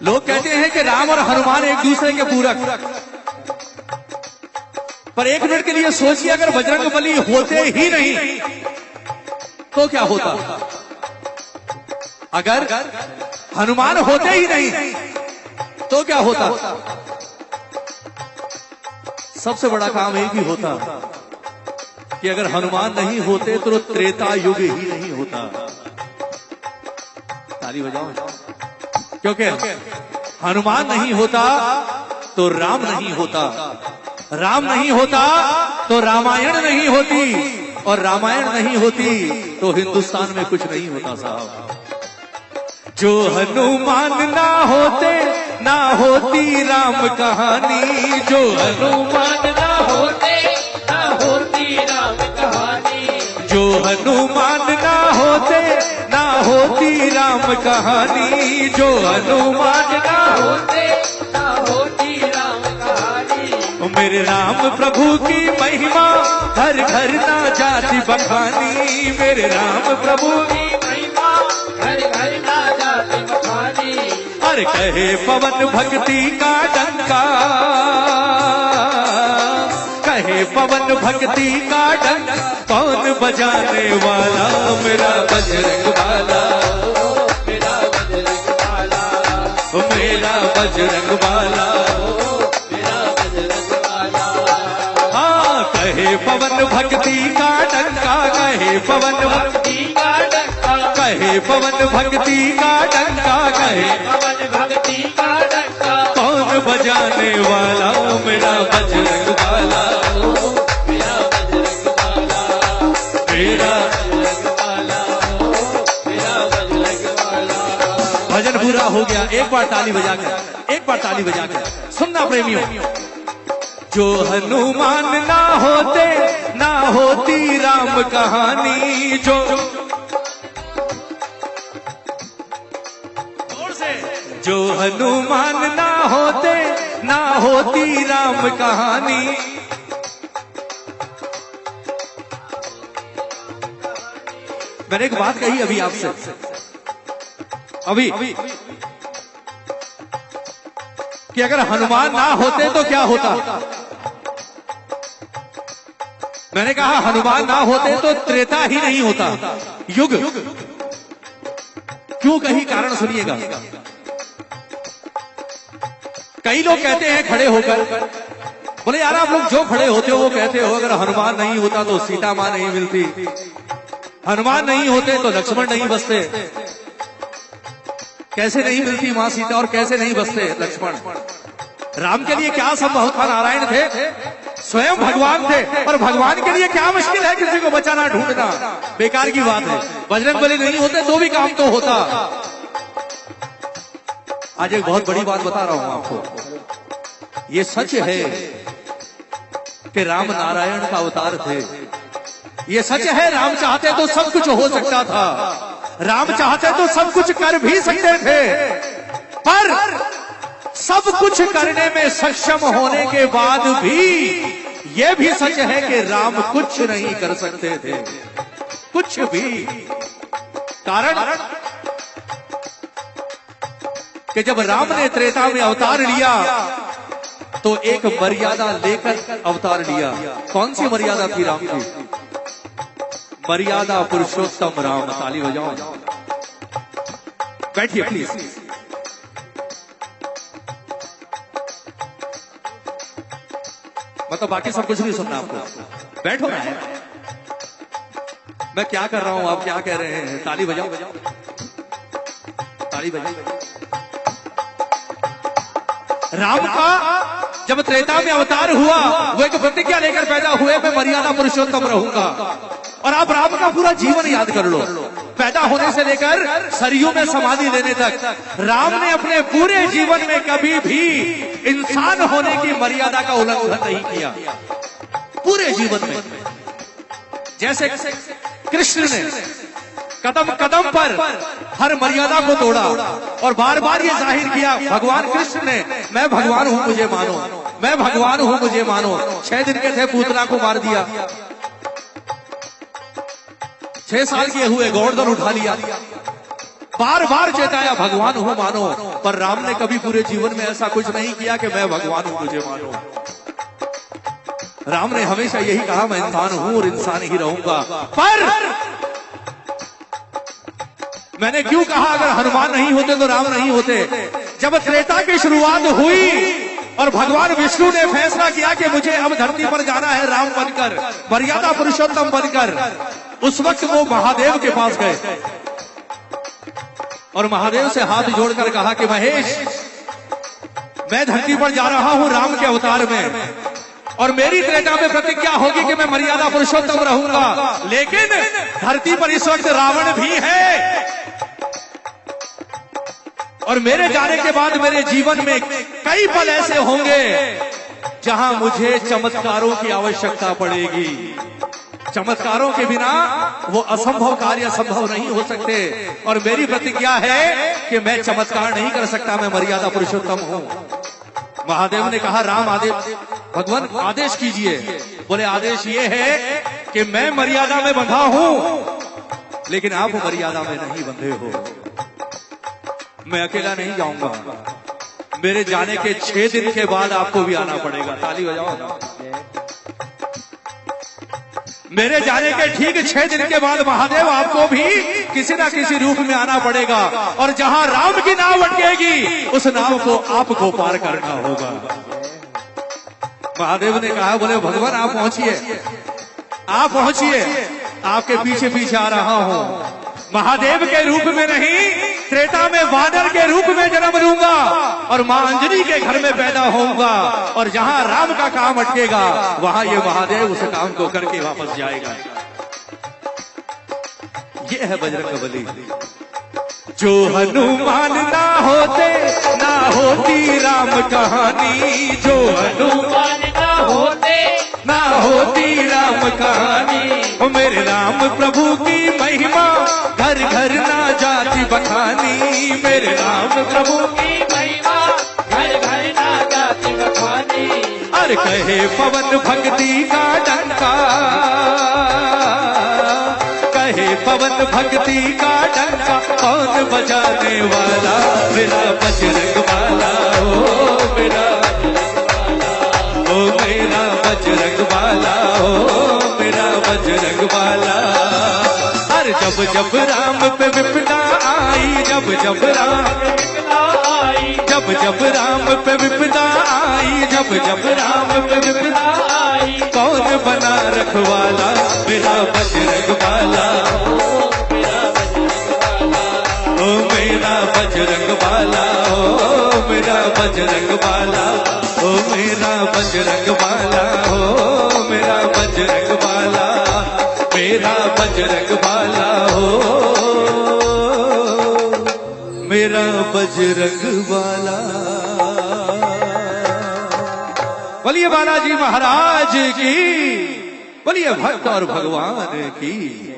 लोग कहते हैं कि राम और हनुमान एक दूसरे के पूरक, पर एक मिनट के लिए सोचिए, अगर बजरंगबली होते ही नहीं तो क्या होता? अगर हनुमान होते ही नहीं तो क्या होता? सबसे बड़ा काम एक ही होता कि अगर हनुमान नहीं होते तो त्रेता युग ही नहीं होता। ताली बजाओ। क्योंकि हनुमान नहीं होता तो राम नहीं होता, राम नहीं होता तो रामायण नहीं होती, और रामायण नहीं होती तो हिंदुस्तान में कुछ नहीं होता साहब। जो हनुमान ना होते ना होती राम कहानी, जो हनुमान ना होते ना होती राम कहानी, जो हनुमान ना होते ना होती राम कहानी, जो हनुमान ना होते ना होती राम कहानी। मेरे राम प्रभु की महिमा घर घर ना जाती बखानी, मेरे राम प्रभु की महिमा घर घर ना जाती बखानी। हर कहे पवन भक्ति का डंका, कहे पवन भक्ति का डंका, कौन बजाने वाला? मेरा बजरंग बाला, मेरा बजरंग बाला, मेरा बजरंग बाला, मेरा बजरंग बाला। हाँ, कहे पवन भक्ति का डंका, कहे पवन भक्ति का डंका, कहे पवन भक्ति का डंका, कहे पवन भक्ति का डंका, कौन बजाने वाला? मेरा बजरंग बाला, मेरा बजरंग बाला, मेरा बजरंग बाला, मेरा बजरंग बाला। भजन पूरा हो गया, एक बार ताली बजा कर, एक बार ताली बजा कर सुनना प्रेमियों। जो हनुमान ना होते ना होती राम कहानी, जो जो हनुमान ना होते ना होती राम कहानी। मैंने एक बात कही अभी आपसे, अभी कि अगर हनुमान ना होते तो क्या होता? मैंने कहा हनुमान ना होते तो त्रेता ही नहीं होता, युग। क्यों कही? कारण सुनिएगा। कई लोग कहते हैं खड़े होकर, बोले यार आप लोग जो खड़े होते हो वो कहते हो अगर हनुमान नहीं होता तो सीता मां नहीं मिलती, हनुमान नहीं होते तो लक्ष्मण नहीं बसते। कैसे नहीं मिलती मां सीता और कैसे नहीं बसते लक्ष्मण? राम के लिए क्या संभव था? नारायण थे, स्वयं भगवान थे, और भगवान के लिए क्या मुश्किल है किसी को बचाना ढूंढना? बेकार की बात है। बजरंगबली नहीं होते तो भी काम तो होता। आज एक बहुत बड़ी बात बता रहा हूं आपको। ये सच है कि राम नारायण का अवतार थे। ये सच है राम चाहते तो सब कुछ हो सकता था, राम चाहते तो सब कुछ कर भी सकते थे, पर सब कुछ करने में सक्षम होने के बाद भी ये भी सच है कि राम कुछ नहीं कर सकते थे, कुछ भी। कारण कि जब राम ने त्रेता में अवतार लिया तो एक मर्यादा लेकर अवतार लिया। कौन सी मर्यादा थी राम की? मर्यादा पुरुषोत्तम राम। ताली बजाओ। बैठिए प्लीज। मतलब बाकी सब कुछ नहीं सुनना आपको, बैठो ना। मैं क्या कर रहा हूं, आप क्या कह रहे हैं? ताली बजाओ, ताली बजाओ। राम का जब त्रेता में अवतार हुआ वो एक प्रतिज्ञा लेकर पैदा हुए, मैं मर्यादा पुरुषोत्तम रहूंगा। और आप राम का पूरा जीवन याद कर लो, पैदा होने से लेकर सरयू में समाधि लेने तक राम ने अपने पूरे जीवन में कभी भी इंसान होने की मर्यादा का उल्लंघन नहीं किया, पूरे जीवन में। जैसे कृष्ण ने कदम कदम पर हर मर्यादा को तोड़ा और बार बार ये जाहिर किया, भगवान कृष्ण ने, मैं भगवान हूं मुझे मानो, मैं भगवान हूं मुझे मानो। 6 दिन के थे, पूतना को मार दिया। 6 साल के हुए गोवर्धन उठा लिया, बार बार चेताया भगवान हूं मानो, पर राम ने कभी पूरे जीवन में ऐसा कुछ नहीं किया कि मैं भगवान हूं मुझे मानो। राम ने हमेशा यही कहा मैं इंसान हूं और इंसान ही रहूंगा। पर मैंने क्यों कहा अगर हनुमान नहीं होते तो राम नहीं होते? जब त्रेता की शुरुआत हुई और भगवान विष्णु ने फैसला किया कि मुझे अब धरती पर जाना है राम बनकर, मर्यादा पुरुषोत्तम बनकर, उस वक्त वो महादेव के पास गए और महादेव से हाथ जोड़कर कहा कि महेश, मैं धरती पर जा रहा हूं राम के अवतार में और मेरी त्रेता में प्रतिज्ञा होगी कि मैं मर्यादा पुरुषोत्तम रहूंगा, लेकिन धरती पर इस वक्त रावण भी है और मेरे जाने के बाद मेरे जीवन में कई पल ऐसे होंगे जहां मुझे चमत्कारों की आवश्यकता पड़ेगी। चमत्कारों के बिना वो असंभव कार्य संभव नहीं हो सकते और मेरी प्रतिज्ञा है कि मैं चमत्कार नहीं कर सकता, मैं मर्यादा पुरुषोत्तम हूं। महादेव ने कहा राम आदेश, भगवान आदेश कीजिए। बोले आदेश ये है कि मैं मर्यादा में बंधा हूं लेकिन आप मर्यादा में नहीं बंधे हो। मैं अकेला नहीं जाऊंगा, मेरे जाने के 6 दिन के बाद आपको भी आना पड़ेगा। ताली बजाओ ना। मेरे जाने के ठीक 6 दिन के बाद महादेव आपको भी किसी ना किसी रूप में आना पड़ेगा और जहां राम की नाव अटकेगी उस नाव को आपको पार करना होगा। महादेव ने कहा, बोले भगवान आप पहुंचिए, आप पहुंचिए, आपके पीछे पीछे आ रहा हूं। महादेव के रूप में नहीं, त्रेता में वानर के रूप में जन्म लूंगा और मां अंजनी के घर में पैदा होऊंगा और जहां राम का काम अटकेगा वहां ये महादेव उस काम को करके वापस जाएगा। ये है बजरंगबली। जो हनुमान ना होते ना होती राम कहानी, जो हनुमान ना होते ना होती राम कहानी। मेरे राम प्रभु की महिमा घर घर ना जाती बखानी, मेरे राम प्रभु की महिमा घर घर ना जाती बखानी। अरे कहे पवन भक्ति का डंका, कहे पवन भक्ति का डंका, कौन बजाने वाला? मेरा बजरंग वाला, ओ मेरा ओ मेरा बजरंग वाला, ओ मेरा बजरंग वाला। हर जब जब राम पे विपदा आई, जब जब राम आई, जब जब राम पे विपदा आई, जब जब राम पे विपदा आई, कौन बना रखवाला? मेरा बजरंग वाला, ओ मेरा बजरंग वाला, ओ मेरा बजरंग वाला, ओ मेरा बजरंग वाला, ओ मेरा बजरंग वाला, मेरा बजरंग वाला हो, मेरा बजरंग वाला। बोलिए बालाजी महाराज की, बोलिए भक्त और भगवान की।